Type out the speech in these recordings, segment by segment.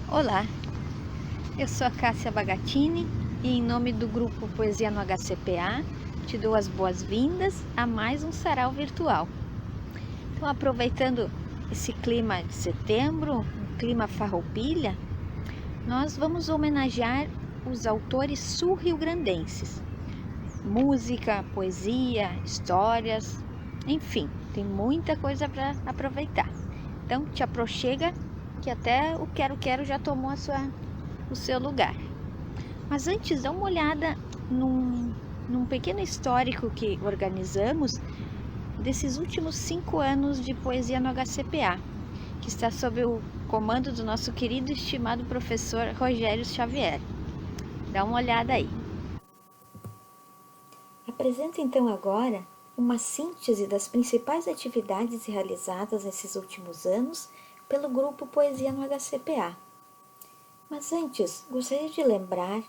Olá, eu sou a Cássia Bagatini e em nome do grupo Poesia no HCPA te dou as boas-vindas a mais um sarau virtual. Então, aproveitando esse clima de setembro, um clima farroupilha, nós vamos homenagear os autores sul-riograndenses. Música, poesia, histórias, enfim, tem muita coisa para aproveitar. Então, te aproxega que até o quero-quero já tomou o seu lugar. Mas antes, dá uma olhada num pequeno histórico que organizamos desses últimos 5 anos de poesia no HCPA, que está sob o comando do nosso querido e estimado professor Rogério Xavier. Dá uma olhada aí. Apresento então agora uma síntese das principais atividades realizadas nesses últimos anos pelo grupo Poesia no HCPA. Mas antes, gostaria de lembrar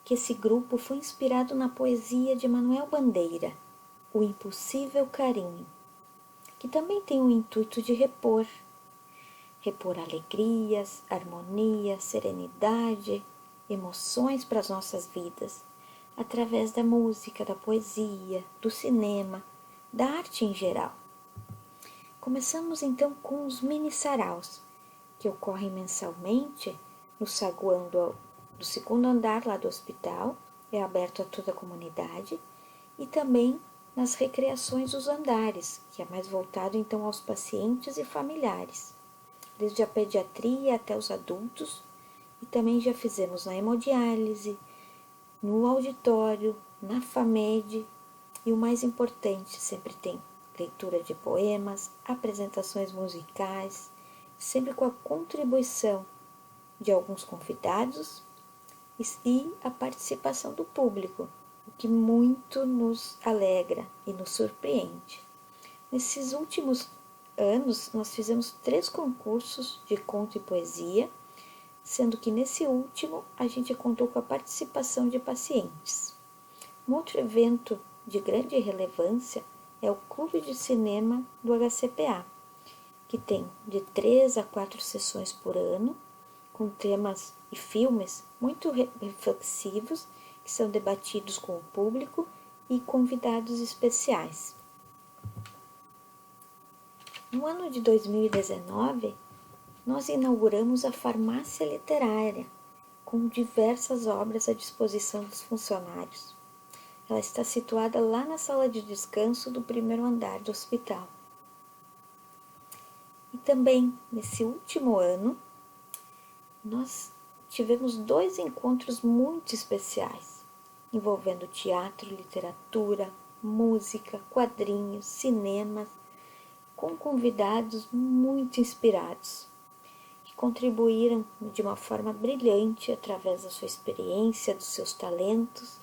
que esse grupo foi inspirado na poesia de Manuel Bandeira, O Impossível Carinho, que também tem o intuito de repor alegrias, harmonia, serenidade, emoções para as nossas vidas, através da música, da poesia, do cinema, da arte em geral. Começamos então com os mini-saraus, que ocorrem mensalmente no saguão do segundo andar lá do hospital, é aberto a toda a comunidade, e também nas recreações dos andares, que é mais voltado então aos pacientes e familiares, desde a pediatria até os adultos, e também já fizemos na hemodiálise, no auditório, na FAMED, e o mais importante, sempre tem leitura de poemas, apresentações musicais, sempre com a contribuição de alguns convidados e a participação do público, o que muito nos alegra e nos surpreende. Nesses últimos anos, nós fizemos 3 concursos de conto e poesia, sendo que nesse último a gente contou com a participação de pacientes. Um outro evento de grande relevância é o Clube de Cinema do HCPA, que tem de 3 a 4 sessões por ano, com temas e filmes muito reflexivos, que são debatidos com o público e convidados especiais. No ano de 2019, nós inauguramos a Farmácia Literária, com diversas obras à disposição dos funcionários. Ela está situada lá na sala de descanso do primeiro andar do hospital. E também, nesse último ano, nós tivemos 2 encontros muito especiais, envolvendo teatro, literatura, música, quadrinhos, cinema, com convidados muito inspirados, que contribuíram de uma forma brilhante através da sua experiência, dos seus talentos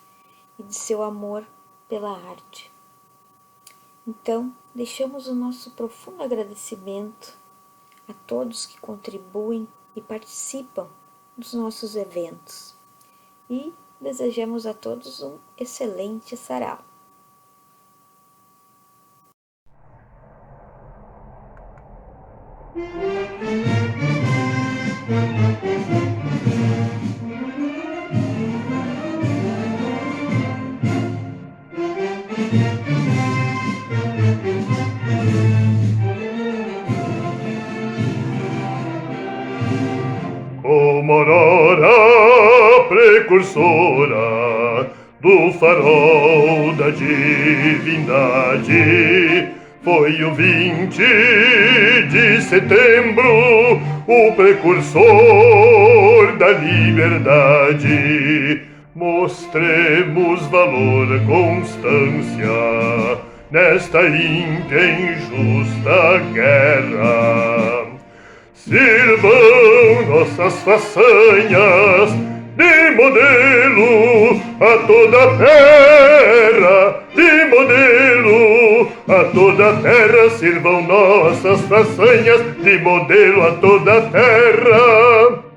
e de seu amor pela arte. Então, deixamos o nosso profundo agradecimento a todos que contribuem e participam dos nossos eventos e desejamos a todos um excelente sarau. Como aurora precursora do farol da divindade, foi o 20 de setembro o precursor da liberdade. Mostremos valor, constância nesta ímpia e injusta guerra. Sirvam nossas façanhas de modelo a toda a terra, de modelo a toda a terra. Sirvam nossas façanhas de modelo a toda a terra.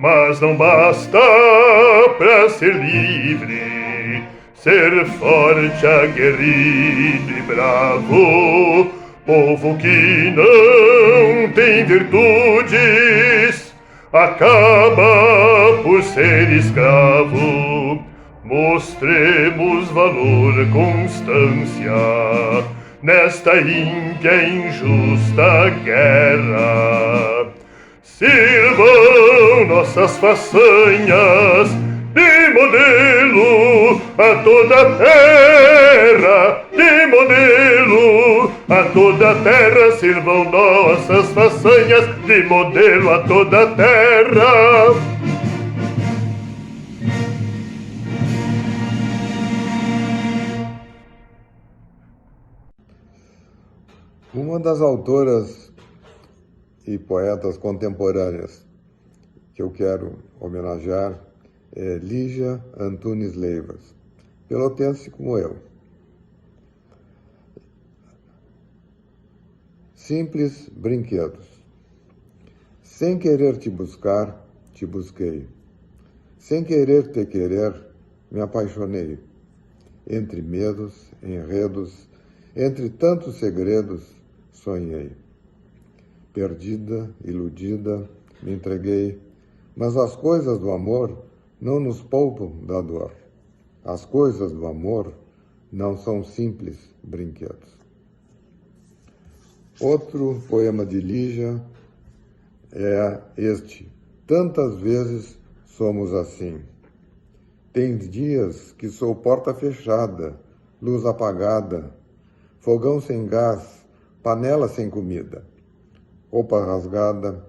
Mas não basta para ser livre, ser forte, aguerrido e bravo. Povo que não tem virtudes acaba por ser escravo. Mostremos valor, constância nesta ímpia e injusta guerra. Sirvam nossas façanhas de modelo a toda a terra, de modelo a toda a terra. Sirvam nossas façanhas de modelo a toda a terra. Uma das autoras e poetas contemporâneas que eu quero homenagear é Lígia Antunes Leivas, pelotense como eu. Simples brinquedos. Sem querer te buscar, te busquei. Sem querer te querer, me apaixonei. Entre medos, enredos, entre tantos segredos, sonhei. Perdida, iludida, me entreguei, mas as coisas do amor não nos poupam da dor. As coisas do amor não são simples brinquedos. Outro poema de Lígia é este: tantas vezes somos assim. Tem dias que sou porta fechada, luz apagada, fogão sem gás, panela sem comida, roupa rasgada,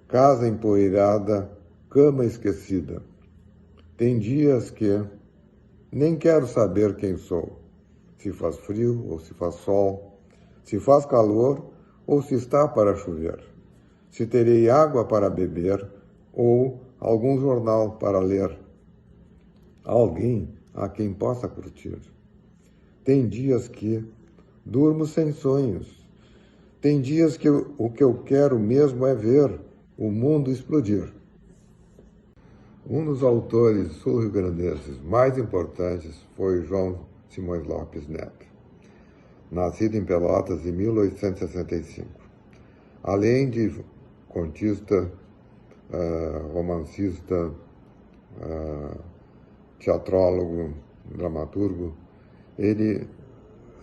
casa empoeirada, cama esquecida. Tem dias que nem quero saber quem sou, se faz frio ou se faz sol, se faz calor ou se está para chover, se terei água para beber ou algum jornal para ler, alguém a quem possa curtir. Tem dias que durmo sem sonhos. Tem dias que o que eu quero mesmo é ver o mundo explodir. Um dos autores sul-rio-grandenses mais importantes foi João Simões Lopes Neto, nascido em Pelotas em 1865. Além de contista, romancista, teatrólogo, dramaturgo, ele,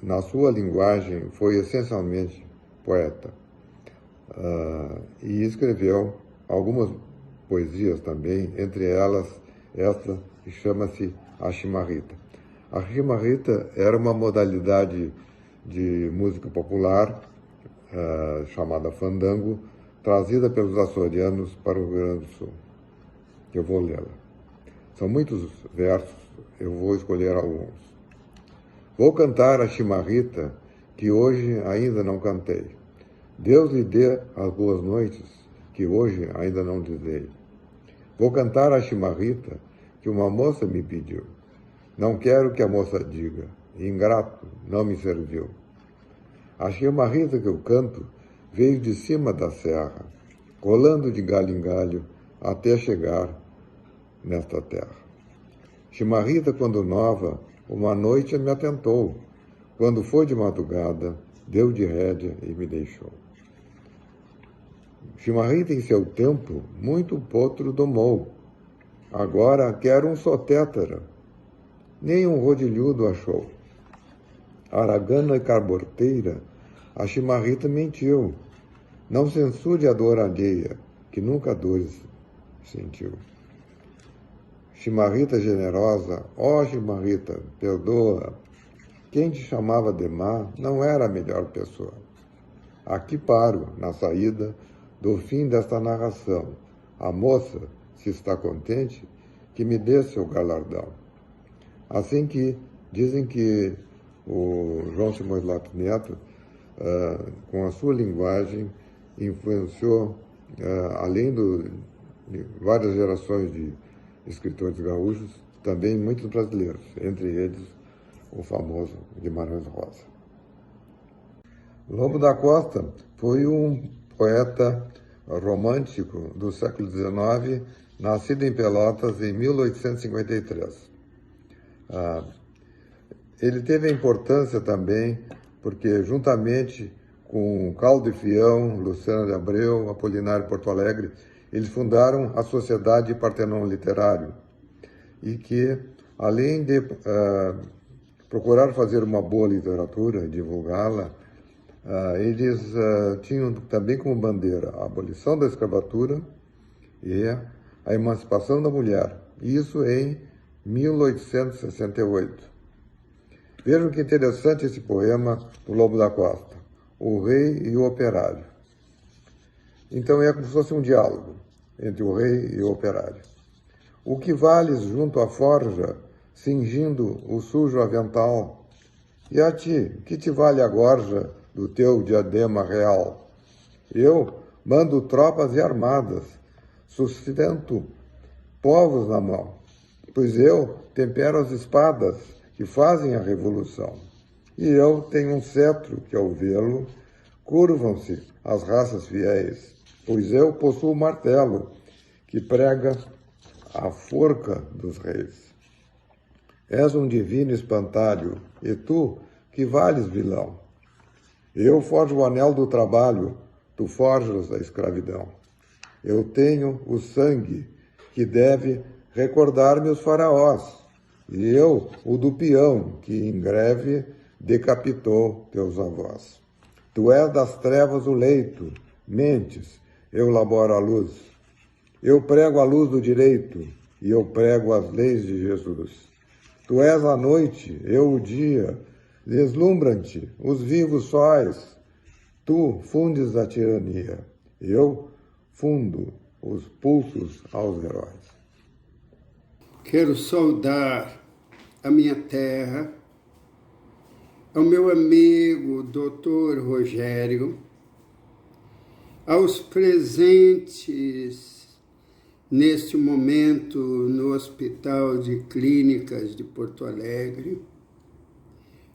na sua linguagem, foi essencialmente poeta. E escreveu algumas poesias também, entre elas esta que chama-se A Chimarrita. A Chimarrita era uma modalidade de música popular chamada fandango, trazida pelos açorianos para o Rio Grande do Sul. Eu vou lê-la. São muitos versos, eu vou escolher alguns. Vou cantar a chimarrita que hoje ainda não cantei. Deus lhe dê as boas noites que hoje ainda não lhe dei. Vou cantar a chimarrita que uma moça me pediu. Não quero que a moça diga, ingrato, não me serviu. A chimarrita que eu canto veio de cima da serra, rolando de galho em galho até chegar nesta terra. Chimarrita, quando nova, uma noite me atentou. Quando foi de madrugada, deu de rédea e me deixou. Chimarrita, em seu tempo, muito potro domou. Agora quer um sotétara, nem um rodilhudo achou. Aragana e carborteira, a chimarrita mentiu. Não censure a dor alheia, que nunca dores sentiu. Chimarrita generosa, ó chimarrita, perdoa. Quem te chamava de má não era a melhor pessoa. Aqui paro, na saída do fim desta narração. A moça, se está contente, que me dê seu galardão. Assim que dizem que o João Simões Lopes Neto, com a sua linguagem, influenciou, além de várias gerações de escritores gaúchos, também muitos brasileiros, entre eles o famoso Guimarães Rosa. Lobo da Costa foi um poeta romântico do século XIX nascido em Pelotas em 1853. Ele teve a importância também porque, juntamente com Caldo e Fião, Luciano de Abreu, Apolinário Porto Alegre, eles fundaram a Sociedade Partenon Literário, e que, além de procurar fazer uma boa literatura, divulgá-la, eles tinham também como bandeira a abolição da escravatura e a emancipação da mulher, isso em 1868. Vejam que interessante esse poema do Lobo da Costa, O Rei e o Operário. Então é como se fosse um diálogo entre o rei e o operário. O que vales junto à forja, cingindo o sujo avental? E a ti, que te vale a gorja do teu diadema real? Eu mando tropas e armadas, sustento povos na mão, pois eu tempero as espadas que fazem a revolução. E eu tenho um cetro que, ao vê-lo, curvam-se as raças fiéis, pois eu possuo o martelo que prega a forca dos reis. És um divino espantalho, e tu, que vales, vilão? Eu forjo o anel do trabalho, tu forjas a escravidão. Eu tenho o sangue que deve recordar-me os faraós, e eu o do peão que em greve decapitou teus avós. Tu és das trevas o leito, mentes, eu laboro a luz. Eu prego a luz do direito, e eu prego as leis de Jesus. Tu és a noite, eu o dia, deslumbra-te os vivos sóis. Tu fundes a tirania, eu fundo os pulsos aos heróis. Quero saudar a minha terra, ao meu amigo Dr. Rogério, aos presentes neste momento no Hospital de Clínicas de Porto Alegre,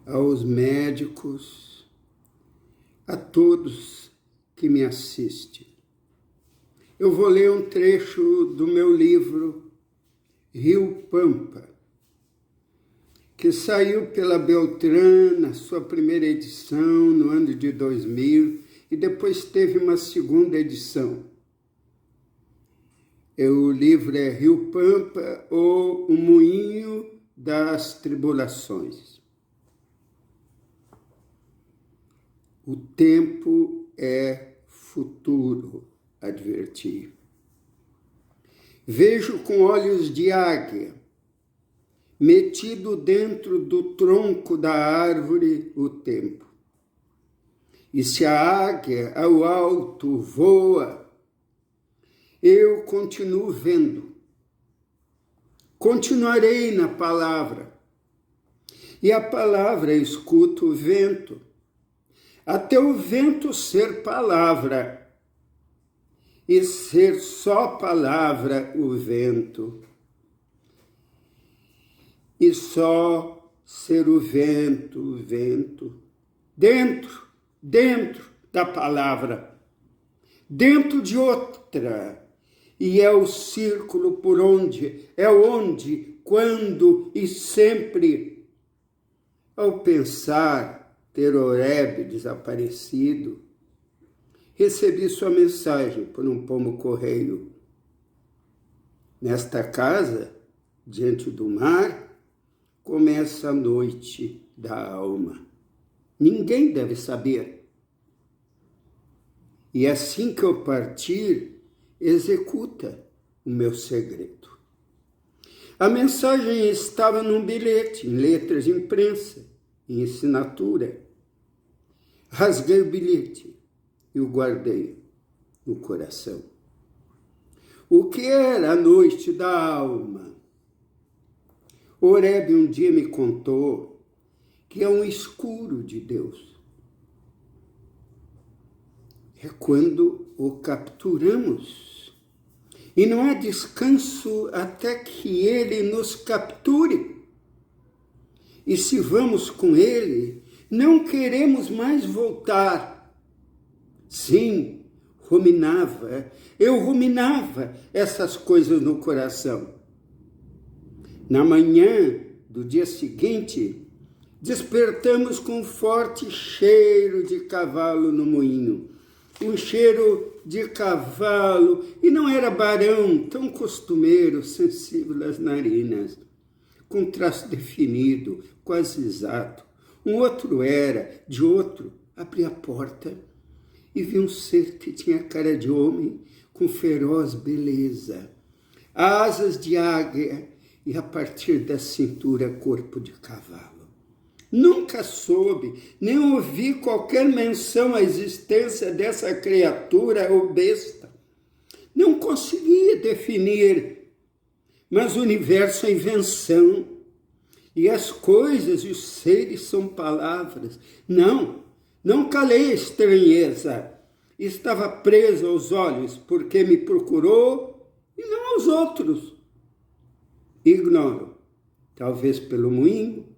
aos médicos, a todos que me assistem. Eu vou ler um trecho do meu livro Rio Pampa, que saiu pela Beltrán na sua primeira edição no ano de 2000 e depois teve uma segunda edição. O livro é Rio Pampa ou O Moinho das Tribulações. O tempo é futuro, adverti. Vejo com olhos de águia, metido dentro do tronco da árvore, o tempo. E se a águia ao alto voa, eu continuo vendo. Continuarei na palavra. E a palavra escuta o vento, até o vento ser palavra, e ser só palavra o vento. E só ser o vento, dentro da palavra, dentro de outra, e é o círculo por onde, quando e sempre, ao pensar ter Horebe desaparecido, recebi sua mensagem por um pombo-correio. Nesta casa, diante do mar, começa a noite da alma. Ninguém deve saber. E assim que eu partir, executa o meu segredo. A mensagem estava num bilhete, em letras de imprensa, em assinatura. Rasguei o bilhete e o guardei no coração. O que era a noite da alma? Horebe um dia me contou que é um escuro de Deus. É quando o capturamos. E não há descanso até que ele nos capture. E se vamos com ele, não queremos mais voltar. Sim, eu ruminava essas coisas no coração. Na manhã do dia seguinte, despertamos com um forte cheiro de cavalo no moinho. Um cheiro de cavalo, e não era barão, tão costumeiro, sensível às narinas, com traço definido, quase exato. Um outro era, de outro, abri a porta e vi um ser que tinha cara de homem, com feroz beleza, asas de águia e a partir da cintura corpo de cavalo. Nunca soube, nem ouvi qualquer menção à existência dessa criatura ou besta. Não conseguia definir, mas o universo é invenção, e as coisas e os seres são palavras. Não calei a estranheza. Estava preso aos olhos, porque me procurou e não aos outros. Ignoro, talvez pelo moinho.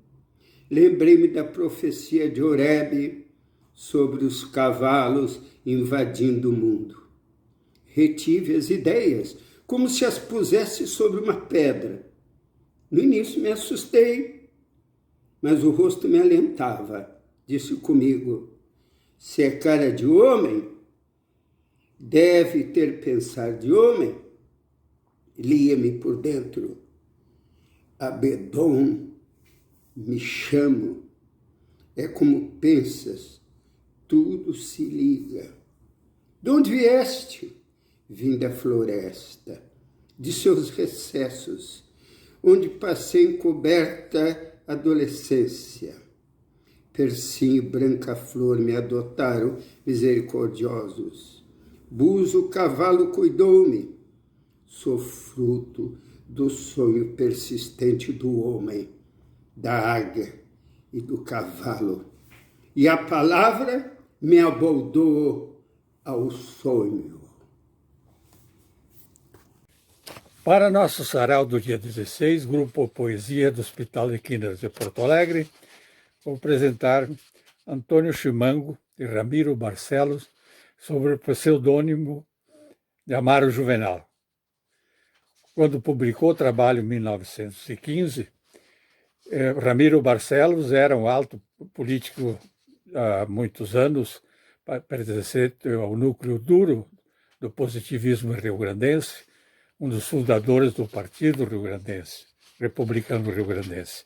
Lembrei-me da profecia de Horebe sobre os cavalos invadindo o mundo. Retive as ideias, como se as pusesse sobre uma pedra. No início me assustei, mas o rosto me alentava. Disse comigo: se é cara de homem, deve ter pensar de homem. Lia-me por dentro. Abedon, me chamo. É como pensas, tudo se liga. De onde vieste? Vim da floresta, de seus recessos, onde passei encoberta adolescência. Persim e branca flor me adotaram misericordiosos. Buzo cavalo cuidou-me. Sou fruto do sonho persistente do homem, da águia e do cavalo. E a palavra me aboldou ao sonho. Para nosso sarau do dia 16, Grupo Poesia do Hospital de Química de Porto Alegre, vou apresentar Antônio Chimango e Ramiro Barcelos sobre o pseudônimo de Amaro Juvenal. Quando publicou o trabalho em 1915, Ramiro Barcelos era um alto político há muitos anos, pertencente ao núcleo duro do positivismo rio-grandense, um dos fundadores do Partido Rio-Grandense, Republicano Rio-Grandense.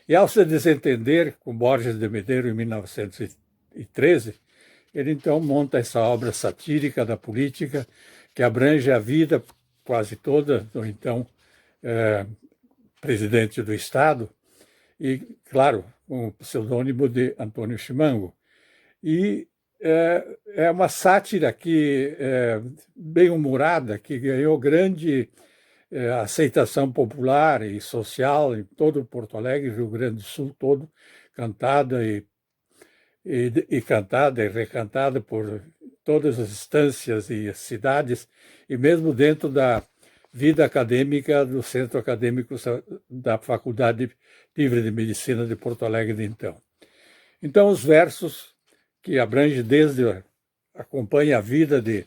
E ao se desentender com Borges de Medeiros em 1913, ele então monta essa obra satírica da política que abrange a vida quase toda do então presidente do Estado, e, claro, com o pseudônimo de Antônio Chimango. E é uma sátira que bem humorada, que ganhou grande aceitação popular e social em todo Porto Alegre, Rio Grande do Sul todo, cantada e cantada e recantada por todas as instâncias e as cidades, e mesmo dentro da vida acadêmica do Centro Acadêmico da Faculdade Livre de Medicina de Porto Alegre de então. Então, os versos que abrangem acompanha a vida de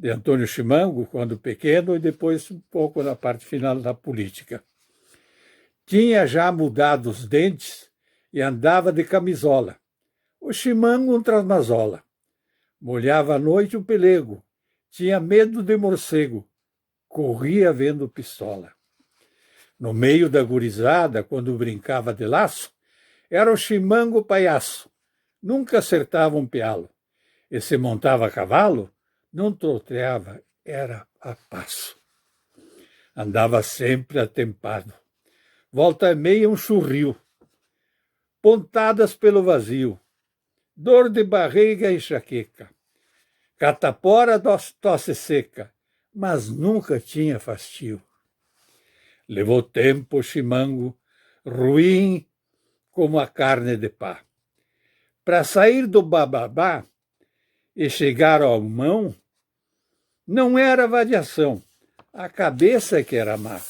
Antônio Chimango, quando pequeno, e depois um pouco na parte final da política. Tinha já mudado os dentes e andava de camisola. O Chimango um trasmazola. Molhava à noite o pelego. Tinha medo de morcego. Corria vendo pistola. No meio da gurizada, quando brincava de laço, era o Chimango palhaço. Nunca acertava um pialo. E se montava a cavalo, não troteava, era a passo. Andava sempre atempado. Volta e meia um churril. Pontadas pelo vazio. Dor de barriga e enxaqueca. Catapora tosse seca, mas nunca tinha fastio. Levou tempo o Chimango, ruim como a carne de pá. Para sair do bababá e chegar ao mão, não era variação, a cabeça que era má.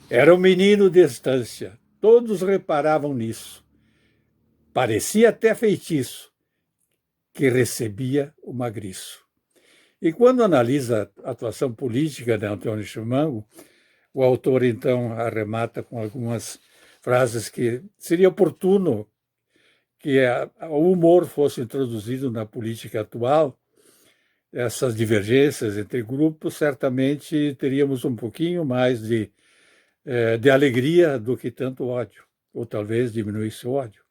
Era um menino de estância, todos reparavam nisso. Parecia até feitiço, que recebia o magriço. E quando analisa a atuação política de Antônio Chimango, o autor então arremata com algumas frases que seria oportuno que o humor fosse introduzido na política atual. Essas divergências entre grupos, certamente teríamos um pouquinho mais de alegria do que tanto ódio, ou talvez diminuísse o ódio.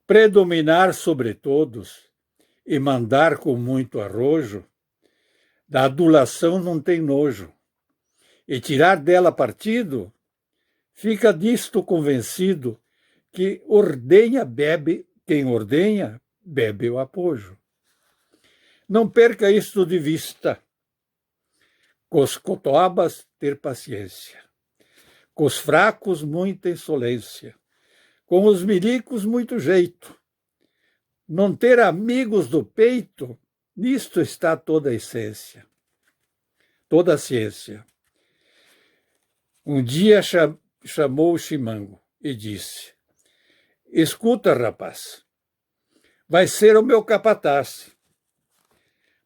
Predominar sobre todos e mandar com muito arrojo, da adulação não tem nojo, e tirar dela partido, fica disto convencido que ordenha bebe, quem ordenha bebe o apojo. Não perca isto de vista. Com os cotobas, ter paciência. Com os fracos, muita insolência. Com os milicos, muito jeito. Não ter amigos do peito, nisto está toda a essência, toda a ciência. Um dia chamou o Chimango e disse: escuta, rapaz, vai ser o meu capataz,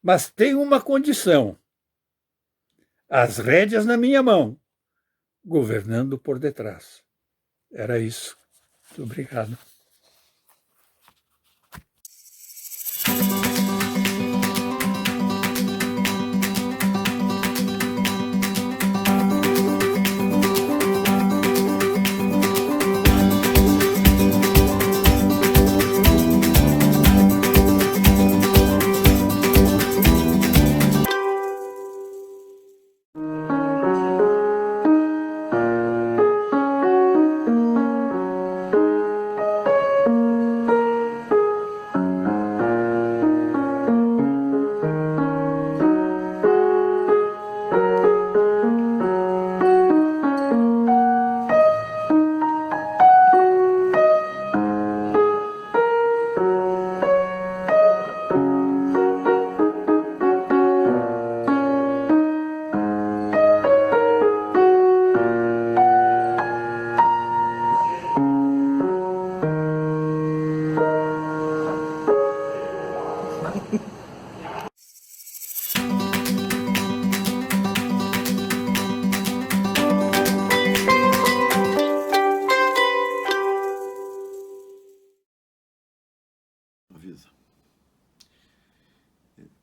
mas tem uma condição: as rédeas na minha mão, governando por detrás. Era isso. Muito obrigado.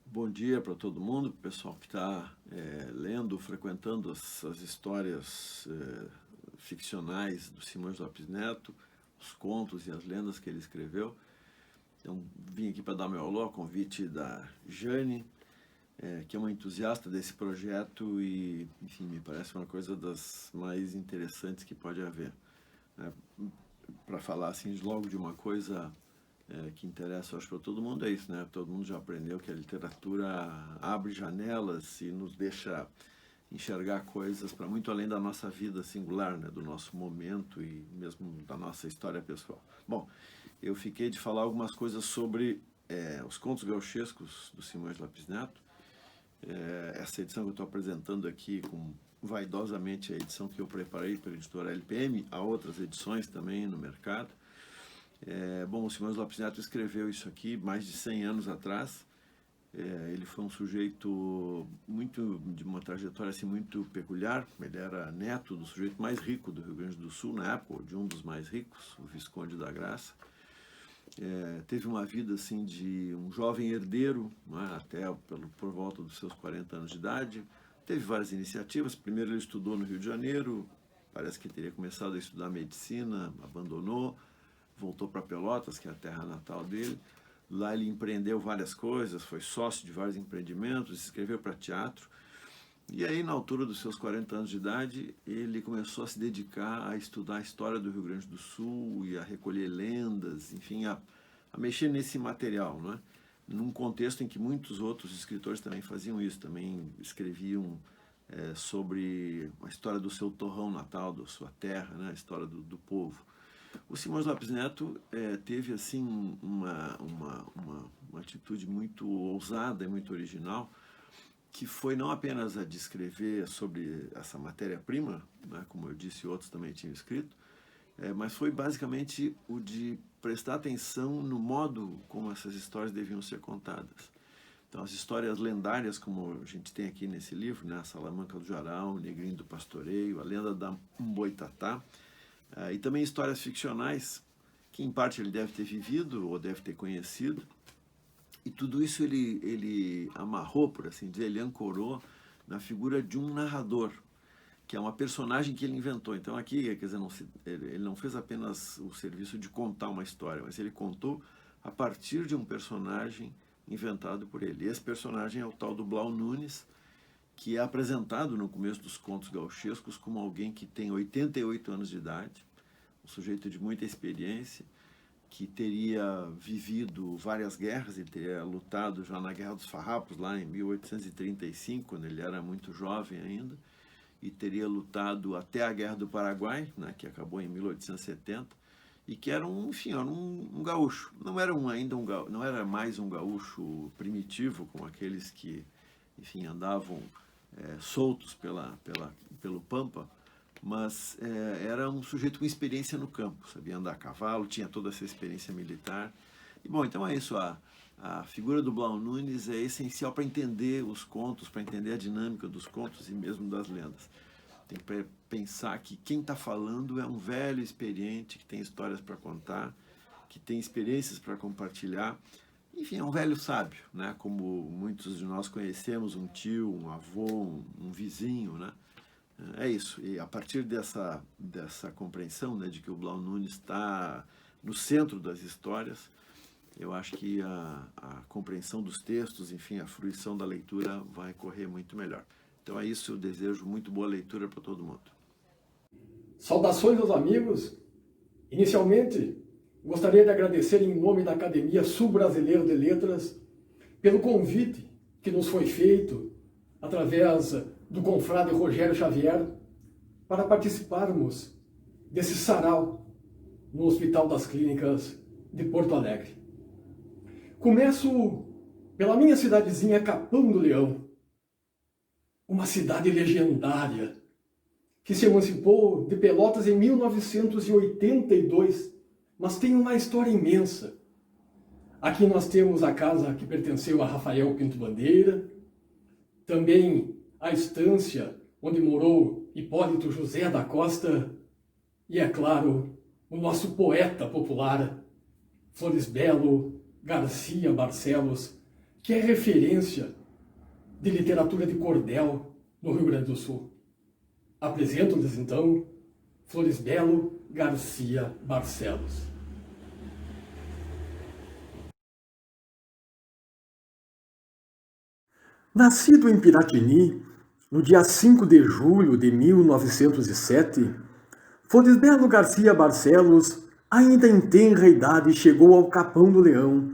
Bom dia para todo mundo, pessoal que está lendo, frequentando as histórias ficcionais do Simões Lopes Neto, os contos e as lendas que ele escreveu. Então, vim aqui para dar meu alô, a convite da Jane, que é uma entusiasta desse projeto e, enfim, me parece uma coisa das mais interessantes que pode haver. Para falar assim logo de uma coisa que interessa, acho, para todo mundo, é isso, né? Todo mundo já aprendeu que a literatura abre janelas e nos deixa enxergar coisas para muito além da nossa vida singular, né? Do nosso momento e mesmo da nossa história pessoal. Bom, eu fiquei de falar algumas coisas sobre os contos gauchescos do Simões Lopes Neto. Essa edição que eu estou apresentando aqui, vaidosamente, a edição que eu preparei para a editora LPM, há outras edições também no mercado. Bom, o Simões Lopes Neto escreveu isso aqui mais de 100 anos atrás. Ele foi um sujeito de uma trajetória assim, muito peculiar. Ele era neto do sujeito mais rico do Rio Grande do Sul na época, ou de um dos mais ricos, o Visconde da Graça. Teve uma vida assim de um jovem herdeiro, né, até por volta dos seus 40 anos de idade. Teve várias iniciativas. Primeiro ele estudou no Rio de Janeiro, parece que teria começado a estudar medicina, abandonou, voltou para Pelotas, que é a terra natal dele. Lá ele empreendeu várias coisas, foi sócio de vários empreendimentos, escreveu para teatro. E aí, na altura dos seus 40 anos de idade, ele começou a se dedicar a estudar a história do Rio Grande do Sul e a recolher lendas, enfim, a mexer nesse material, né? Num contexto em que muitos outros escritores também faziam isso, também escreviam sobre a história do seu torrão natal, da sua terra, né? A história do povo. O Simões Lopes Neto teve assim uma atitude muito ousada e muito original, que foi não apenas a de escrever sobre essa matéria-prima, né, como eu disse, outros também tinham escrito, mas foi basicamente o de prestar atenção no modo como essas histórias deviam ser contadas. Então, as histórias lendárias, como a gente tem aqui nesse livro, né? A Salamanca do Jarau, o Negrinho do Pastoreio, a Lenda da Mboitatá, e também histórias ficcionais, que em parte ele deve ter vivido ou deve ter conhecido, e tudo isso ele amarrou, por assim dizer, ele ancorou na figura de um narrador, que é uma personagem que ele inventou. Então aqui, quer dizer, ele não fez apenas o serviço de contar uma história, mas ele contou a partir de um personagem inventado por ele. Esse personagem é o tal do Blau Nunes, que é apresentado no começo dos contos gauchescos como alguém que tem 88 anos de idade, um sujeito de muita experiência, que teria vivido várias guerras, ele teria lutado já na Guerra dos Farrapos, lá em 1835, quando ele era muito jovem ainda, e teria lutado até a Guerra do Paraguai, né, que acabou em 1870, e que era um gaúcho. Não era mais um gaúcho primitivo, como aqueles que, enfim, andavam soltos pelo Pampa, mas era um sujeito com experiência no campo, sabia andar a cavalo, tinha toda essa experiência militar. E, bom, então é isso, a figura do Blau Nunes é essencial para entender os contos, para entender a dinâmica dos contos e mesmo das lendas. Tem que pensar que quem está falando é um velho experiente, que tem histórias para contar, que tem experiências para compartilhar. Enfim, é um velho sábio, né? Como muitos de nós conhecemos, um tio, um avô, um vizinho, né? É isso. E a partir dessa compreensão, né, de que o Blau Nunes está no centro das histórias, eu acho que a compreensão dos textos, enfim, a fruição da leitura vai correr muito melhor. Então é isso, eu desejo muito boa leitura para todo mundo. Saudações aos amigos. Inicialmente, gostaria de agradecer em nome da Academia Sul-Brasileira de Letras pelo convite que nos foi feito através do confrade Rogério Xavier para participarmos desse sarau no Hospital das Clínicas de Porto Alegre. Começo pela minha cidadezinha Capão do Leão, uma cidade legendária que se emancipou de Pelotas em 1982, mas tem uma história imensa. Aqui nós temos a casa que pertenceu a Rafael Pinto Bandeira, também a estância onde morou Hipólito José da Costa e, é claro, o nosso poeta popular, Floresbelo Garcia Barcelos, que é referência de literatura de cordel no Rio Grande do Sul. Apresento-lhes, então, Floresbelo Garcia Barcelos. Nascido em Piratini, no dia 5 de julho de 1907, Floresbelo Garcia Barcelos, ainda em tenra idade, chegou ao Capão do Leão,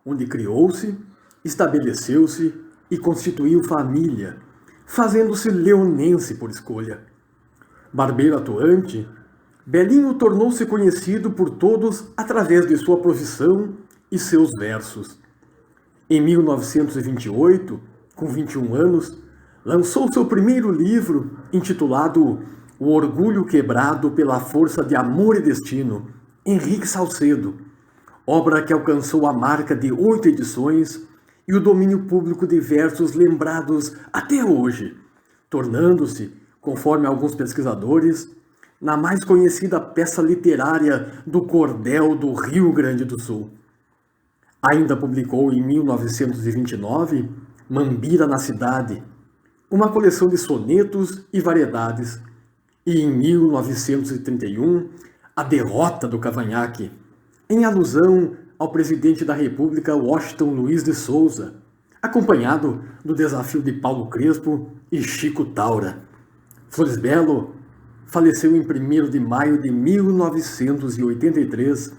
onde criou-se, estabeleceu-se e constituiu família, fazendo-se leonense por escolha. Barbeiro atuante, Belinho tornou-se conhecido por todos através de sua profissão e seus versos. Em 1928, com 21 anos, lançou seu primeiro livro, intitulado O Orgulho Quebrado pela Força de Amor e Destino, Henrique Salcedo, obra que alcançou a marca de 8 edições e o domínio público de versos lembrados até hoje, tornando-se, conforme alguns pesquisadores, na mais conhecida peça literária do cordel do Rio Grande do Sul. Ainda publicou em 1929 Mambira na Cidade, uma coleção de sonetos e variedades, e em 1931 A Derrota do Cavanhaque, em alusão ao presidente da República Washington Luiz de Souza, acompanhado do desafio de Paulo Crespo e Chico Taura. Floresbelo faleceu em 1º de maio de 1983,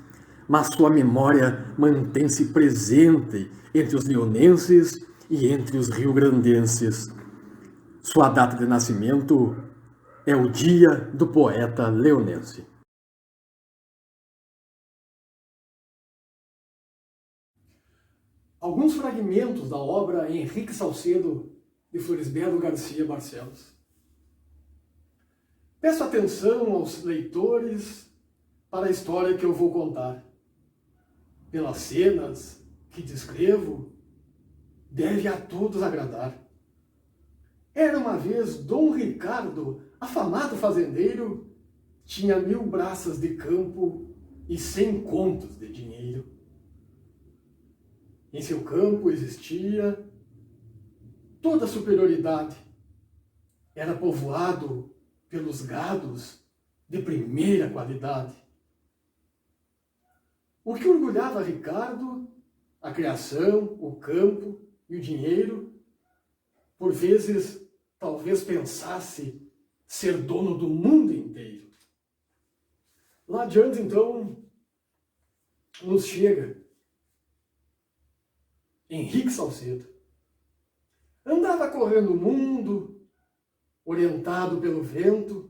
mas sua memória mantém-se presente entre os leonenses e entre os riograndenses. Sua data de nascimento é o Dia do Poeta Leonense. Alguns fragmentos da obra Henrique Salcedo de Floresbelo Garcia Barcelos. Peço atenção aos leitores para a história que eu vou contar. pelas cenas que descrevo, deve a todos agradar. Era uma vez Dom Ricardo, afamado fazendeiro, tinha 1000 braças de campo e 100 contos de dinheiro. Em seu campo existia toda a superioridade. Era povoado pelos gados de primeira qualidade. O que orgulhava Ricardo, a criação, o campo e o dinheiro, por vezes talvez pensasse ser dono do mundo inteiro. Lá adiante, então, nos chega Henrique Salcedo. Andava correndo o mundo, orientado pelo vento,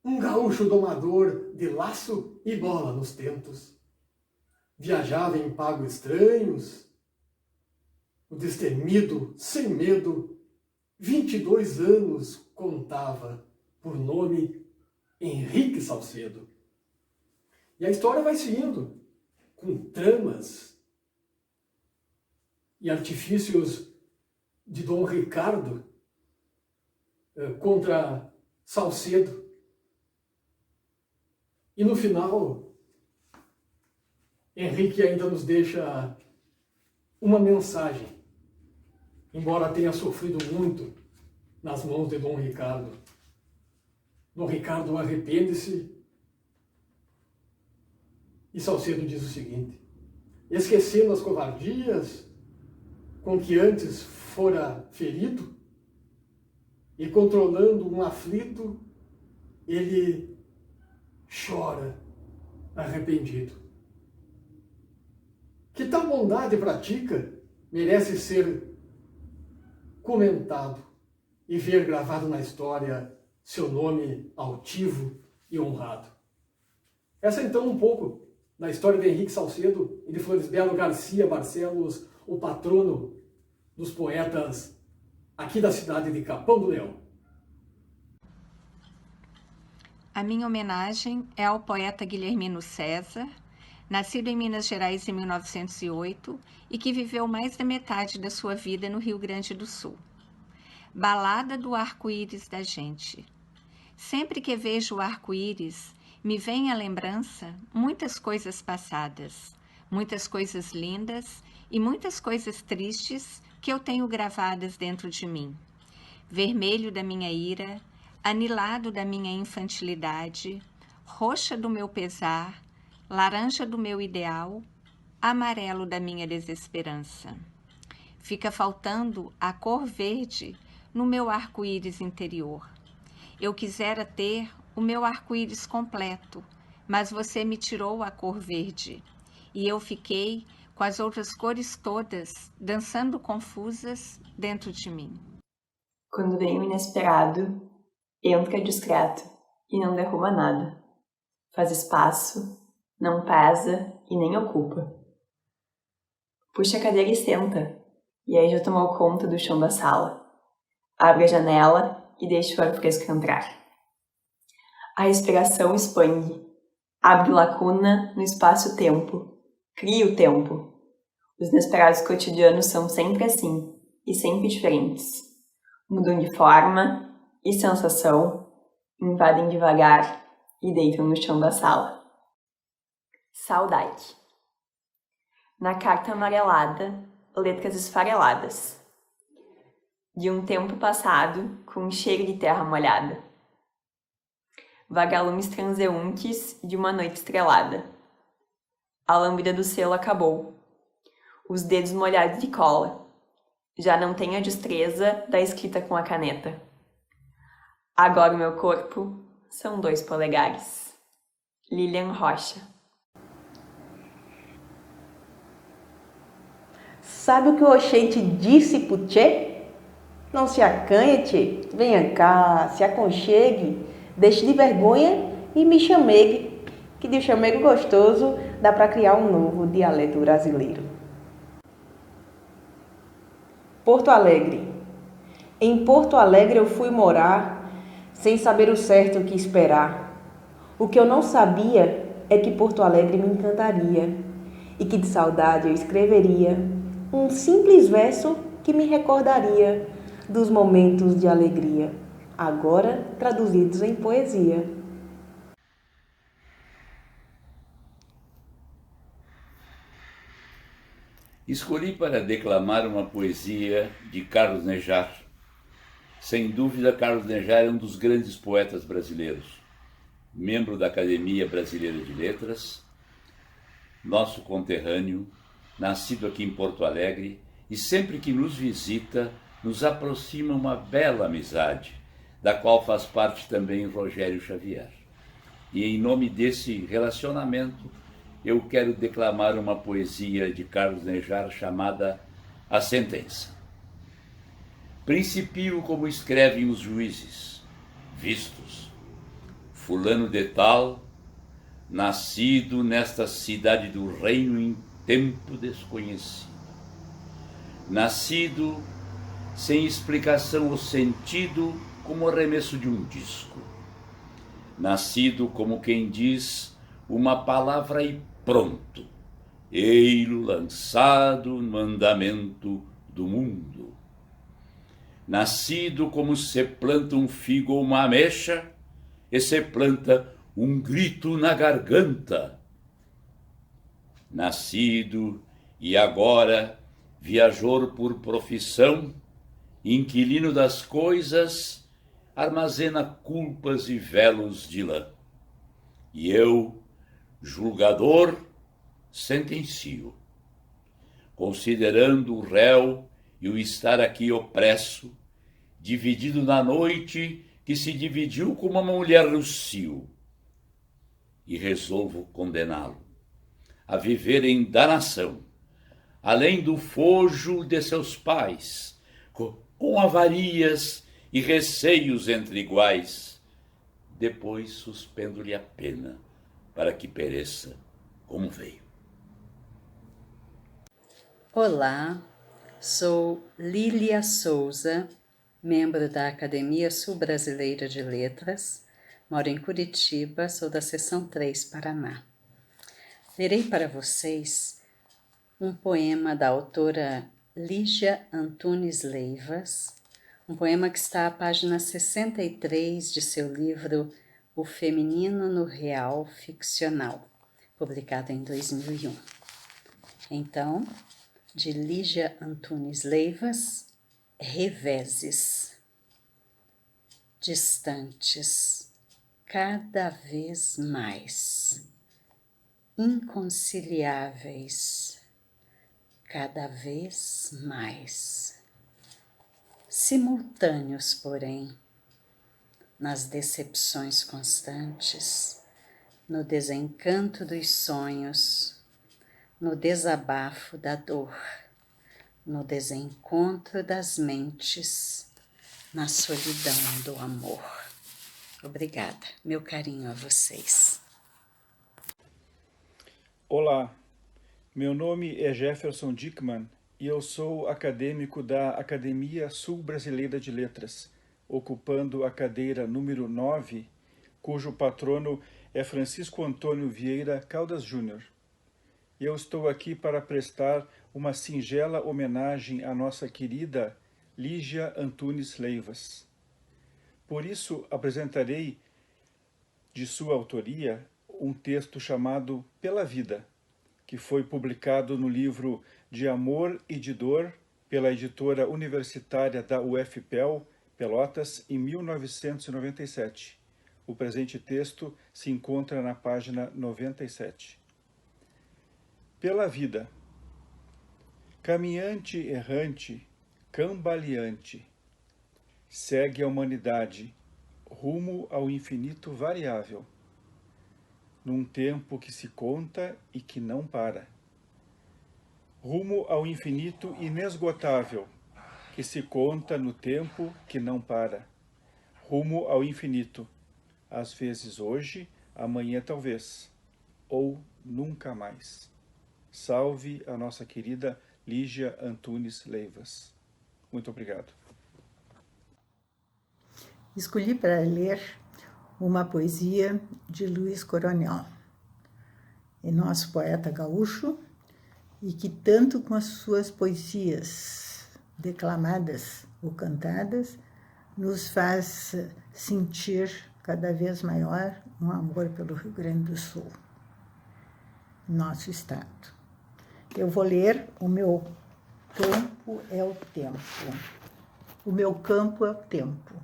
um gaúcho domador de laço e bola nos tentos. Viajava em pagos estranhos, o destemido, sem medo, 22 anos contava, por nome Henrique Salcedo. E a história vai seguindo, com tramas e artifícios de Dom Ricardo contra Salcedo. E no final, Henrique ainda nos deixa uma mensagem, embora tenha sofrido muito nas mãos de Dom Ricardo. Dom Ricardo arrepende-se e Salcedo diz o seguinte: esquecendo as covardias com que antes fora ferido e controlando um aflito, ele chora arrependido. Que tal bondade pratica merece ser comentado e ver gravado na história seu nome altivo e honrado. Essa então um pouco da história de Henrique Salcedo e de Floresbelo Garcia Barcelos, o patrono dos poetas aqui da cidade de Capão do Leão. A minha homenagem é ao poeta Guilhermino César, nascido em Minas Gerais em 1908 e que viveu mais da metade da sua vida no Rio Grande do Sul. Balada do arco-íris da gente. Sempre que vejo o arco-íris, me vem à lembrança muitas coisas passadas, muitas coisas lindas e muitas coisas tristes que eu tenho gravadas dentro de mim. Vermelho da minha ira, anilado da minha infantilidade, roxa do meu pesar, laranja do meu ideal, amarelo da minha desesperança. Fica faltando a cor verde no meu arco-íris interior. Eu quisera ter o meu arco-íris completo, mas você me tirou a cor verde, e eu fiquei com as outras cores todas dançando confusas dentro de mim. Quando vem o inesperado, entra discreto e não derruba nada. Faz espaço, não pesa e nem ocupa. Puxa a cadeira e senta, e aí já tomou conta do chão da sala. Abre a janela e deixa o ar fresco entrar. A respiração expande, abre lacuna no espaço-tempo, cria o tempo. Os inesperados cotidianos são sempre assim, e sempre diferentes. Mudam de forma e sensação, invadem devagar e deitam no chão da sala. Saudade. Na carta amarelada, letras esfareladas. De um tempo passado, com um cheiro de terra molhada. Vagalumes transeuntes de uma noite estrelada. A lâmpada do selo acabou. Os dedos molhados de cola. Já não tenho a destreza da escrita com a caneta. Agora o meu corpo são 2 polegares. Lilian Rocha. Sabe o que o Oxente disse pro Tchê? Não se acanhe, Tchê. Venha cá, se aconchegue, deixe de vergonha e me chamegue, que de chamego gostoso dá para criar um novo dialeto brasileiro. Porto Alegre. Em Porto Alegre eu fui morar sem saber o certo o que esperar. O que eu não sabia é que Porto Alegre me encantaria e que de saudade eu escreveria um simples verso que me recordaria dos momentos de alegria, agora traduzidos em poesia. Escolhi para declamar uma poesia de Carlos Nejar. Sem dúvida, Carlos Nejar é um dos grandes poetas brasileiros, membro da Academia Brasileira de Letras, nosso conterrâneo, nascido aqui em Porto Alegre, e sempre que nos visita, nos aproxima uma bela amizade, da qual faz parte também Rogério Xavier. E em nome desse relacionamento, eu quero declamar uma poesia de Carlos Nejar chamada A Sentença. Principio como escrevem os juízes, vistos. Fulano de tal, nascido nesta cidade do reino em tempo desconhecido. Nascido sem explicação ou sentido, como o arremesso de um disco. Nascido como quem diz uma palavra e pronto, ei-lo lançado no andamento do mundo. Nascido como se planta um figo ou uma ameixa, e se planta um grito na garganta. Nascido e agora viajor por profissão, inquilino das coisas, armazena culpas e velos de lã. E eu, julgador, sentencio, considerando o réu e o estar aqui opresso, dividido na noite que se dividiu com uma mulher no cio, e resolvo condená-lo a viver em danação, além do fojo de seus pais, com avarias e receios entre iguais. Depois suspendo-lhe a pena, para que pereça como veio. Olá, sou Lília Souza, membro da Academia Sul-Brasileira de Letras, moro em Curitiba, sou da Seção 3, Paraná. Lerei para vocês um poema da autora Lígia Antunes Leivas, um poema que está à página 63 de seu livro O Feminino no Real Ficcional, publicado em 2001. Então, de Lígia Antunes Leivas, Reveses. Distantes, cada vez mais. Inconciliáveis, cada vez mais. Simultâneos, porém, nas decepções constantes, no desencanto dos sonhos, no desabafo da dor, no desencontro das mentes, na solidão do amor. Obrigada, meu carinho a vocês. Olá, meu nome é Jefferson Dickmann e eu sou acadêmico da Academia Sul-Brasileira de Letras, ocupando a cadeira número 9, cujo patrono é Francisco Antônio Vieira Caldas Júnior. Eu estou aqui para prestar uma singela homenagem à nossa querida Lígia Antunes Leivas. Por isso, apresentarei, de sua autoria, um texto chamado Pela Vida, que foi publicado no livro De Amor e de Dor, pela editora universitária da UFPEL, Pelotas, em 1997. O presente texto se encontra na página 97. Pela vida. Caminhante errante, cambaleante, segue a humanidade rumo ao infinito variável, num tempo que se conta e que não para. Rumo ao infinito inesgotável, que se conta no tempo que não para. Rumo ao infinito, às vezes hoje, amanhã talvez, ou nunca mais. Salve a nossa querida Lígia Antunes Leivas. Muito obrigado. Escolhi para ler uma poesia de Luiz Coronel. E nosso poeta gaúcho e que tanto com as suas poesias declamadas ou cantadas nos faz sentir cada vez maior um amor pelo Rio Grande do Sul, nosso estado. Eu vou ler O Meu Campo é o Tempo. O meu campo é o tempo.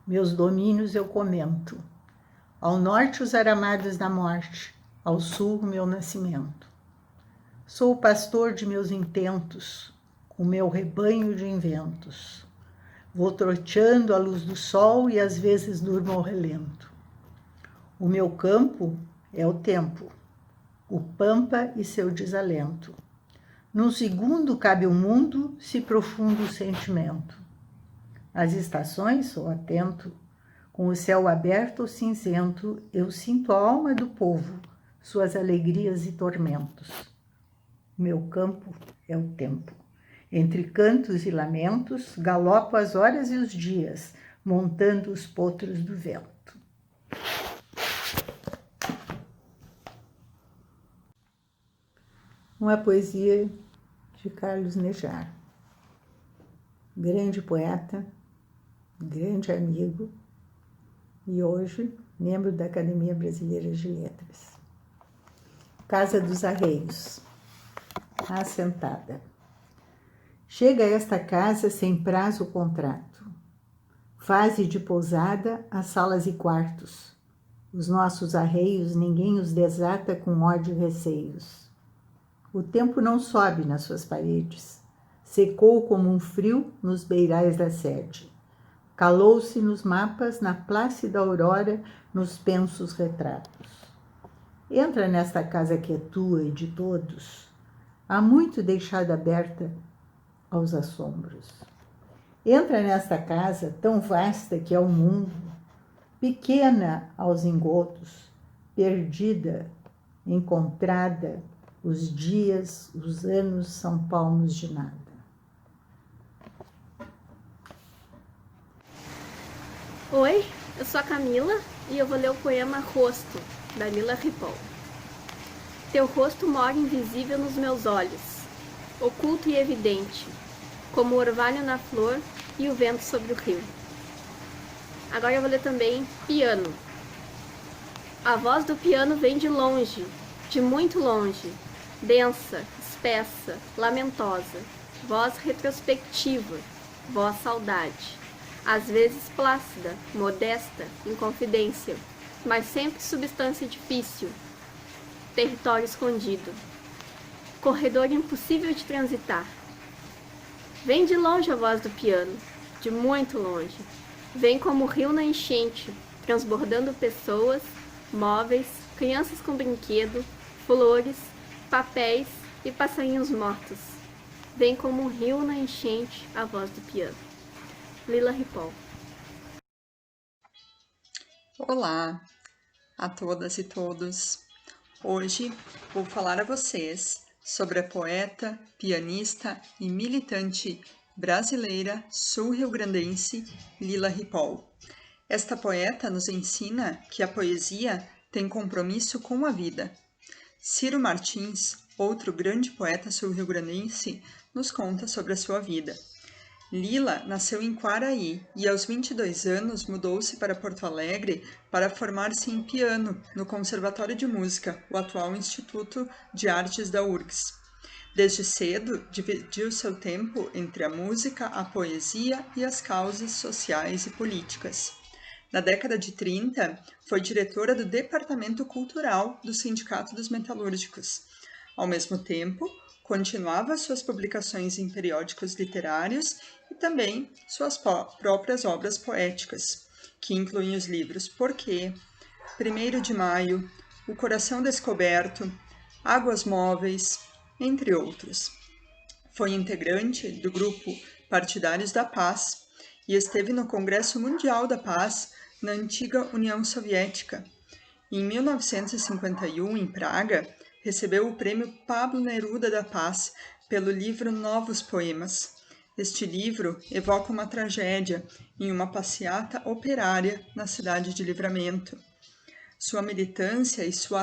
Meus domínios eu comento. Ao norte os aramados da morte, ao sul o meu nascimento. Sou o pastor de meus intentos, com meu rebanho de inventos. Vou troteando à luz do sol e às vezes durmo ao relento. O meu campo é o tempo, o pampa e seu desalento. Num segundo cabe o mundo, se profundo o sentimento. Às estações sou atento, com o céu aberto ou cinzento, eu sinto a alma do povo, suas alegrias e tormentos. Meu campo é o tempo. Entre cantos e lamentos, galopo as horas e os dias, montando os potros do vento. Uma poesia de Carlos Nejar, grande poeta, grande amigo e hoje membro da Academia Brasileira de Letras. Casa dos Arreios, assentada. Chega a esta casa sem prazo ou contrato. Faze de pousada as salas e quartos. Os nossos arreios ninguém os desata com ódio e receios. O tempo não sobe nas suas paredes. Secou como um frio nos beirais da sede. Calou-se nos mapas, na plácida aurora, nos pensos retratos. Entra nesta casa que é tua e de todos. Há muito deixada aberta aos assombros. Entra nesta casa tão vasta que é o mundo, pequena aos engodos, perdida, encontrada, os dias, os anos são palmos de nada. Oi, eu sou a Camila e eu vou ler o poema Rosto, da Lila Ripoll. Teu rosto mora invisível nos meus olhos, oculto e evidente, como o orvalho na flor e o vento sobre o rio. Agora eu vou ler também Piano. A voz do piano vem de longe, de muito longe, densa, espessa, lamentosa, voz retrospectiva, voz saudade, às vezes plácida, modesta, em confidência, mas sempre substância difícil, território escondido, corredor impossível de transitar. Vem de longe a voz do piano, de muito longe, vem como o rio na enchente, transbordando pessoas, móveis, crianças com brinquedo, flores, papéis e passarinhos mortos. Vem como um rio na enchente a voz do piano. Lila Ripoll. Olá a todas e todos. Hoje vou falar a vocês sobre a poeta, pianista e militante brasileira sul-riograndense Lila Ripoll. Esta poeta nos ensina que a poesia tem compromisso com a vida. Ciro Martins, outro grande poeta sul-riograndense, nos conta sobre a sua vida. Lila nasceu em Quaraí e aos 22 anos mudou-se para Porto Alegre para formar-se em piano no Conservatório de Música, o atual Instituto de Artes da URGS. Desde cedo, dividiu seu tempo entre a música, a poesia e as causas sociais e políticas. Na década de 30, foi diretora do Departamento Cultural do Sindicato dos Metalúrgicos. Ao mesmo tempo, continuava suas publicações em periódicos literários e também suas próprias obras poéticas, que incluem os livros Porquê, 1º de Maio, O Coração Descoberto, Águas Móveis, entre outros. Foi integrante do grupo Partidários da Paz e esteve no Congresso Mundial da Paz na antiga União Soviética. Em 1951, em Praga, recebeu o prêmio Pablo Neruda da Paz pelo livro Novos Poemas. Este livro evoca uma tragédia em uma passeata operária na cidade de Livramento. Sua militância e sua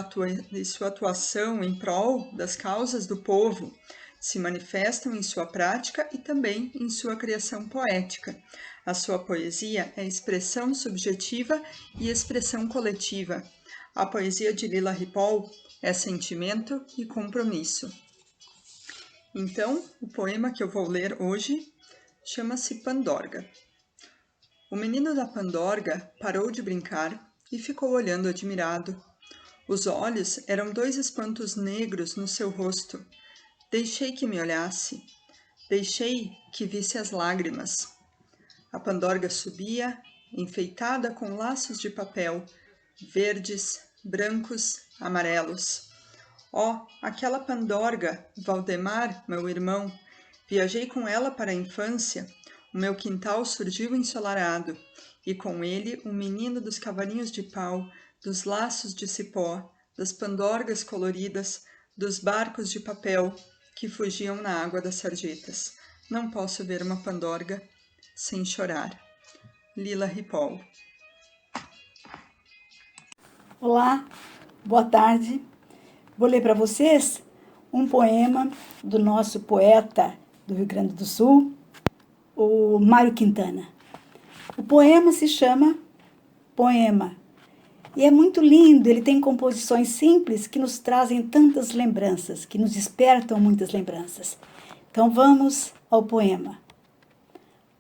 atuação em prol das causas do povo se manifestam em sua prática e também em sua criação poética. A sua poesia é expressão subjetiva e expressão coletiva. A poesia de Lila Ripoll é sentimento e compromisso. Então, o poema que eu vou ler hoje chama-se Pandorga. O menino da Pandorga parou de brincar e ficou olhando admirado. Os olhos eram 2 espantos negros no seu rosto. Deixei que me olhasse. Deixei que visse as lágrimas. A Pandorga subia, enfeitada com laços de papel, verdes, brancos, amarelos. Oh, aquela Pandorga, Valdemar, meu irmão, viajei com ela para a infância. O meu quintal surgiu ensolarado, e com ele o menino dos cavalinhos de pau, dos laços de cipó, das pandorgas coloridas, dos barcos de papel que fugiam na água das sarjetas. Não posso ver uma pandorga sem chorar. Lila Ripoll. Olá, boa tarde. Vou ler para vocês um poema do nosso poeta do Rio Grande do Sul, o Mário Quintana. O poema se chama Poema e é muito lindo, ele tem composições simples que nos trazem tantas lembranças, que nos despertam muitas lembranças. Então vamos ao poema.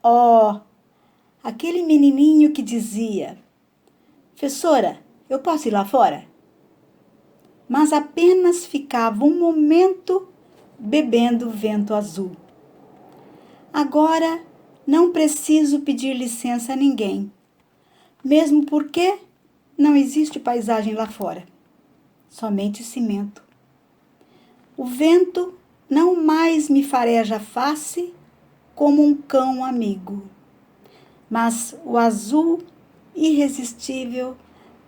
Oh, aquele menininho que dizia: professora, eu posso ir lá fora? Mas apenas ficava um momento bebendo vento azul. Agora não preciso pedir licença a ninguém, mesmo porque não existe paisagem lá fora, somente cimento. O vento não mais me fareja a face como um cão amigo, mas o azul irresistível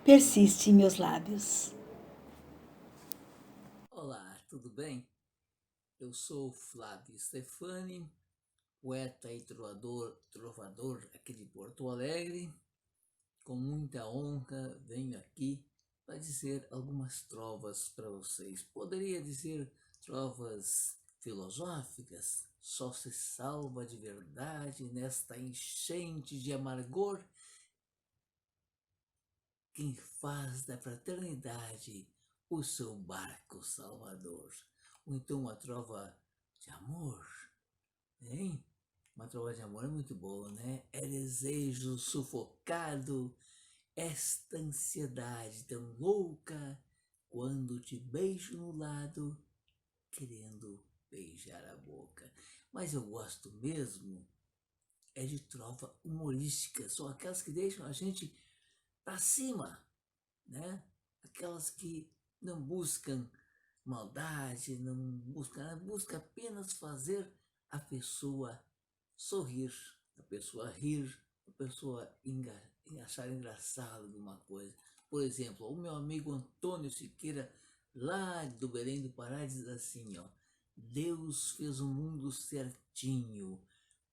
persiste em meus lábios. Olá, tudo bem? Eu sou Flávio Stefani, poeta e trovador aqui de Porto Alegre. Com muita honra venho aqui para dizer algumas trovas para vocês. Poderia dizer trovas filosóficas? Só se salva de verdade nesta enchente de amargor quem faz da fraternidade o seu barco salvador. Ou então uma trova de amor, hein? Uma trova de amor é muito boa, né? É desejo sufocado, esta ansiedade tão louca, quando te beijo no lado, querendo beijar a boca. Mas eu gosto mesmo é de trova humorística, são aquelas que deixam a gente pra cima, né? Aquelas que não buscam maldade, não busca apenas fazer a pessoa sorrir, a pessoa rir, a pessoa achar engraçado alguma coisa. Por exemplo, o meu amigo Antônio Siqueira, lá do Belém do Pará, diz assim, ó: Deus fez o mundo certinho,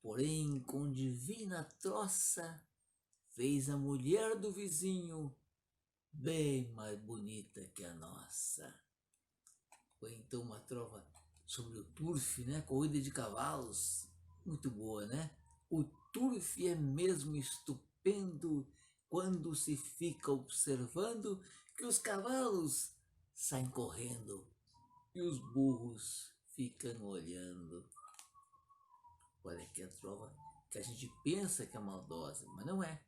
porém com divina troça fez a mulher do vizinho bem mais bonita que a nossa. Ou então uma trova sobre o turf, né? Corrida de cavalos, muito boa, né? O turf é mesmo estupendo quando se fica observando que os cavalos saem correndo e os burros ficam olhando. Olha aqui a trova que a gente pensa que é maldosa, mas não é.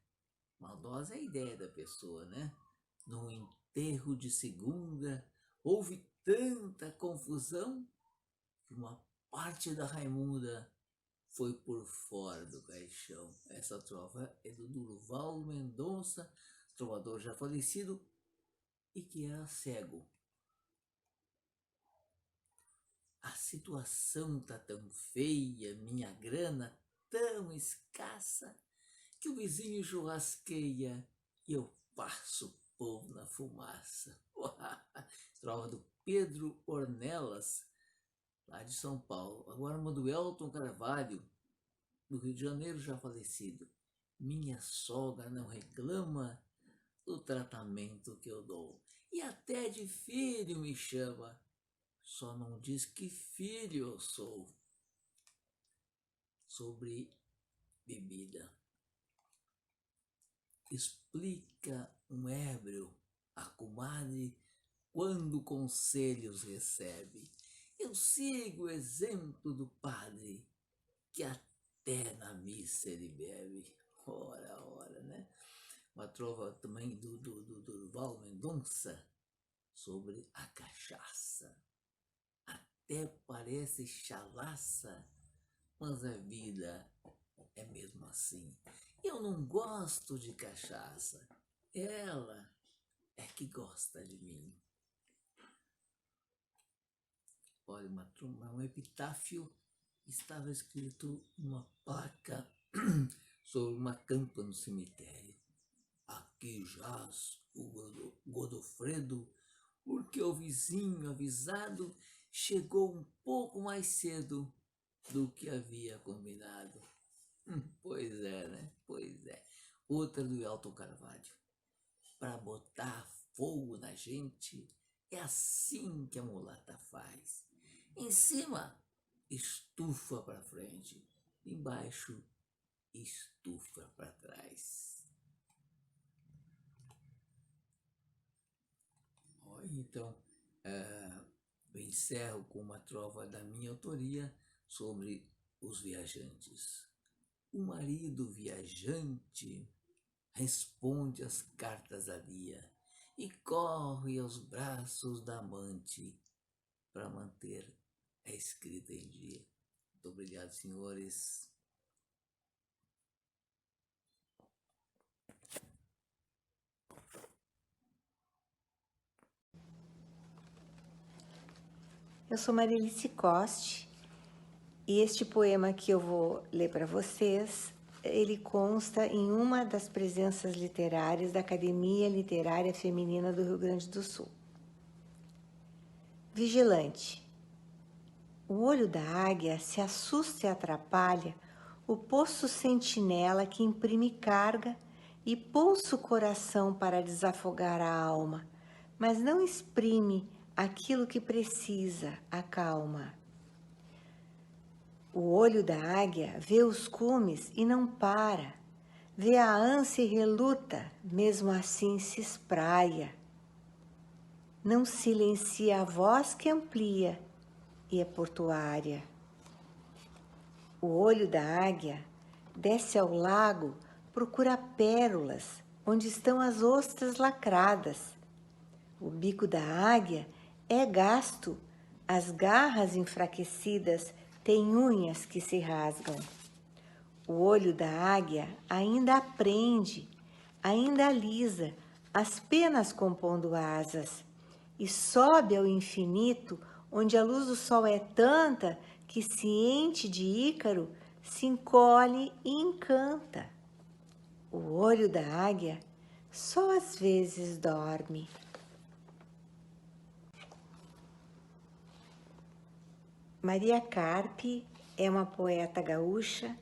Maldosa é a ideia da pessoa, né? No enterro de segunda, houve tanta confusão que uma parte da Raimunda foi por fora do caixão. Essa trova é do Durval Mendonça, trovador já falecido e que era cego. A situação tá tão feia, minha grana tão escassa, que o vizinho churrasqueia e eu passo povo na fumaça. Trova do Pedro Ornelas, lá de São Paulo. Agora uma do Elton Carvalho, do Rio de Janeiro, já falecido. Minha sogra não reclama o tratamento que eu dou. E até de filho me chama, só não diz que filho eu sou. Sobre bebida. Explica um ébrio a comadre quando conselhos recebe. Eu sigo o exemplo do padre, que até na missa ele bebe. Ora, né? Uma trova também do Val Mendonça sobre a cachaça. Até parece chalaça, mas a vida é mesmo assim. Eu não gosto de cachaça. Ela é que gosta de mim. Olha, um epitáfio estava escrito numa placa sobre uma campa no cemitério. Aqui jaz o Godofredo, porque o vizinho avisado chegou um pouco mais cedo do que havia combinado. Pois é, né? Pois é. Outra do Elton Carvalho. Para botar fogo na gente, é assim que a mulata faz. Em cima, estufa para frente. Embaixo, estufa para trás. Então, eu encerro com uma trova da minha autoria sobre os viajantes. O marido viajante responde às cartas da Lia e corre aos braços da amante para manter a escrita em dia. Muito obrigado, senhores. Eu sou Marilice Coste e este poema que eu vou ler para vocês, ele consta em uma das presenças literárias da Academia Literária Feminina do Rio Grande do Sul. Vigilante. O olho da águia se assusta e atrapalha o poço sentinela que imprime carga e pulsa o coração para desafogar a alma, mas não exprime aquilo que precisa, a calma. O olho da águia vê os cumes e não para, vê a ânsia e reluta, mesmo assim se espraia. Não silencia a voz que amplia e é portuária. O olho da águia desce ao lago, procura pérolas, onde estão as ostras lacradas. O bico da águia é gasto, as garras enfraquecidas têm unhas que se rasgam. O olho da águia ainda aprende, ainda alisa, as penas compondo asas, e sobe ao infinito, onde a luz do sol é tanta que, ciente de Ícaro, se encolhe e encanta. O olho da águia só às vezes dorme. Maria Carpe é uma poeta gaúcha.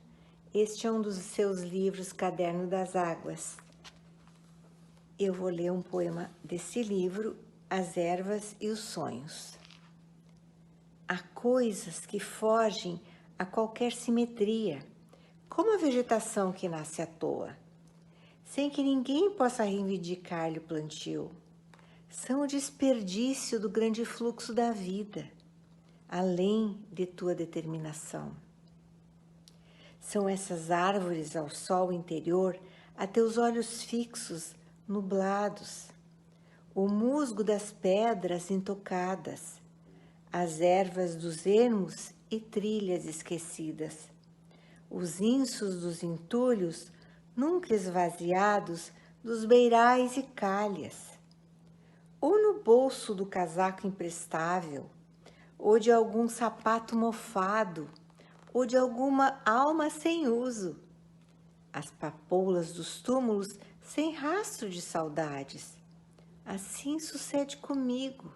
Este é um dos seus livros, Caderno das Águas. Eu vou ler um poema desse livro, As Ervas e os Sonhos. Há coisas que fogem a qualquer simetria, como a vegetação que nasce à toa, sem que ninguém possa reivindicar-lhe o plantio. São o desperdício do grande fluxo da vida, além de tua determinação. São essas árvores ao sol interior, a teus olhos fixos, nublados, o musgo das pedras intocadas, as ervas dos ermos e trilhas esquecidas, os insos dos entulhos nunca esvaziados dos beirais e calhas, ou no bolso do casaco imprestável, ou de algum sapato mofado, ou de alguma alma sem uso, as papoulas dos túmulos sem rastro de saudades. Assim sucede comigo,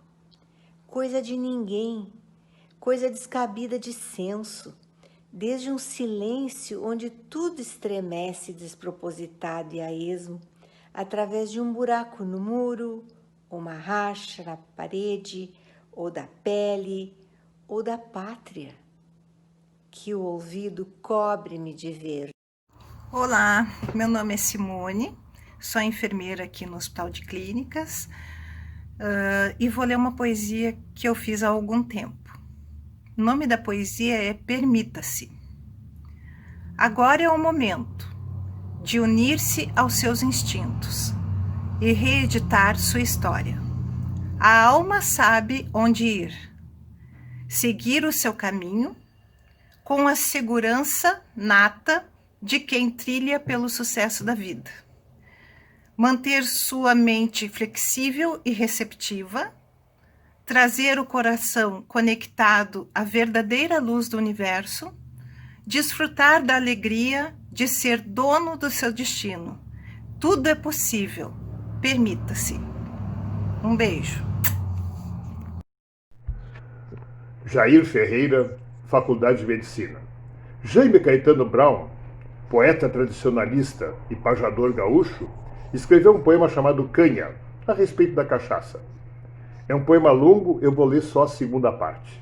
coisa de ninguém, coisa descabida de senso, desde um silêncio onde tudo estremece despropositado e a esmo, através de um buraco no muro, uma racha na parede, ou da pele, ou da pátria, que o ouvido cobre-me de ver. Olá, meu nome é Simone, sou enfermeira aqui no Hospital de Clínicas e vou ler uma poesia que eu fiz há algum tempo. O nome da poesia é Permita-se. Agora é o momento de unir-se aos seus instintos e reeditar sua história. A alma sabe onde ir, seguir o seu caminho com a segurança nata de quem trilha pelo sucesso da vida. Manter sua mente flexível e receptiva, trazer o coração conectado à verdadeira luz do universo, desfrutar da alegria de ser dono do seu destino. Tudo é possível. Permita-se. Um beijo. Jair Ferreira, Faculdade de Medicina. Jaime Caetano Brown, poeta tradicionalista e pajador gaúcho, escreveu um poema chamado Canha, a respeito da cachaça. É um poema longo, eu vou ler só a segunda parte.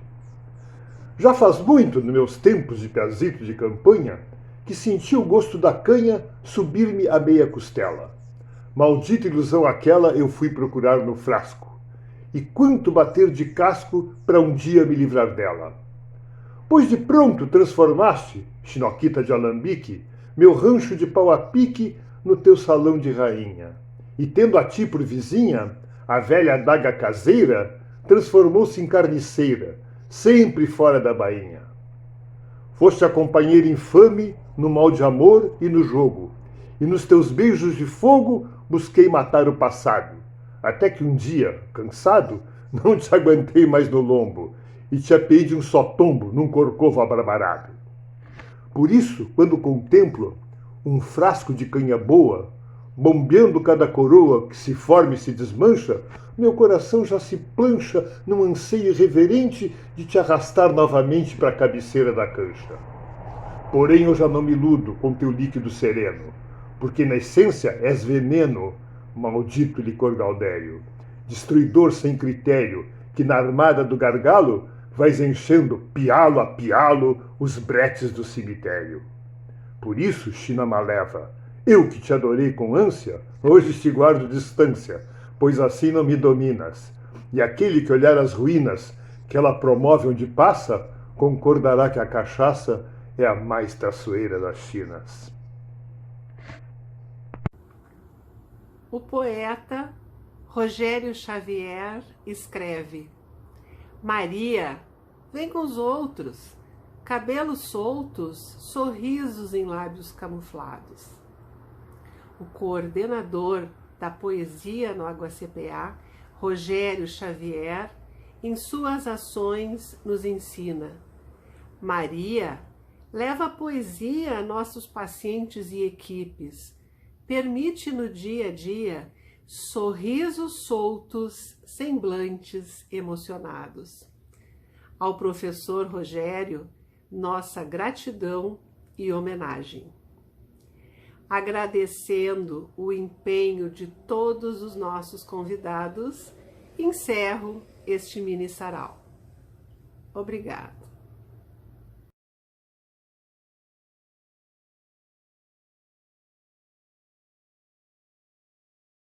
Já faz muito, nos meus tempos de piazito de campanha, que senti o gosto da canha subir-me à meia costela. Maldita ilusão aquela eu fui procurar no frasco, e quanto bater de casco para um dia me livrar dela. Pois de pronto transformaste, chinoquita de alambique, meu rancho de pau a pique no teu salão de rainha. E tendo a ti por vizinha, a velha adaga caseira transformou-se em carniceira, sempre fora da bainha. Foste a companheira infame no mal de amor e no jogo, e nos teus beijos de fogo busquei matar o passado, até que um dia, cansado, não te aguentei mais no lombo, e te apeei de um só tombo num corcovo abarbarado. Por isso, quando contemplo um frasco de canha boa, bombeando cada coroa que se forma e se desmancha, meu coração já se plancha num anseio irreverente de te arrastar novamente para a cabeceira da cancha. Porém, eu já não me iludo com teu líquido sereno, porque na essência és veneno, maldito licor gaudério, destruidor sem critério, que na armada do gargalo vais enchendo, pialo a pialo, os bretes do cemitério. Por isso, China maleva, eu que te adorei com ânsia, hoje te guardo distância, pois assim não me dominas. E aquele que olhar as ruínas que ela promove onde passa, concordará que a cachaça é a mais traiçoeira das Chinas. O poeta Rogério Xavier escreve: Maria, vem com os outros, cabelos soltos, sorrisos em lábios camuflados. O coordenador da poesia no HCPA, Rogério Xavier, em suas ações nos ensina: Maria, leva a poesia a nossos pacientes e equipes, permite no dia a dia sorrisos soltos, semblantes emocionados. Ao professor Rogério, nossa gratidão e homenagem. Agradecendo o empenho de todos os nossos convidados, encerro este mini sarau. Obrigado.